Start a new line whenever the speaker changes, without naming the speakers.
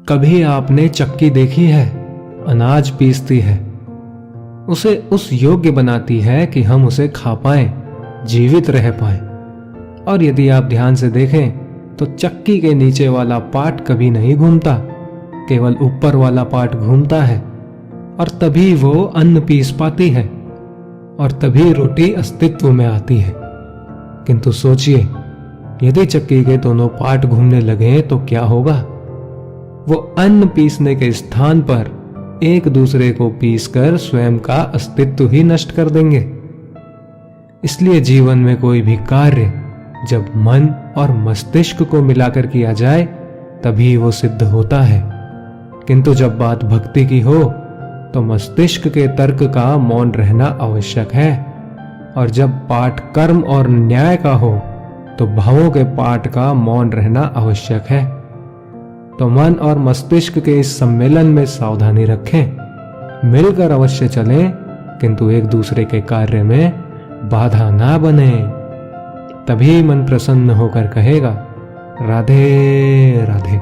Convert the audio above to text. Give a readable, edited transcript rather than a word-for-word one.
कभी आपने चक्की देखी है? अनाज पीसती है, उसे उस योग्य बनाती है कि हम उसे खा पाएं, जीवित रह पाएं। और यदि आप ध्यान से देखें तो चक्की के नीचे वाला पार्ट कभी नहीं घूमता, केवल ऊपर वाला पार्ट घूमता है, और तभी वो अन्न पीस पाती है और तभी रोटी अस्तित्व में आती है। किंतु सोचिए, यदि चक्की के दोनों पार्ट घूमने लगे तो क्या होगा? वो अन्न पीसने के स्थान पर एक दूसरे को पीसकर स्वयं का अस्तित्व ही नष्ट कर देंगे। इसलिए जीवन में कोई भी कार्य जब मन और मस्तिष्क को मिलाकर किया जाए तभी वो सिद्ध होता है। किंतु जब बात भक्ति की हो तो मस्तिष्क के तर्क का मौन रहना आवश्यक है, और जब पाठ कर्म और न्याय का हो तो भावों के पाठ का मौन रहना आवश्यक है। तो मन और मस्तिष्क के इस सम्मेलन में सावधानी रखें, मिलकर अवश्य चलें, किंतु एक दूसरे के कार्य में बाधा ना बने। तभी मन प्रसन्न होकर कहेगा, राधे राधे।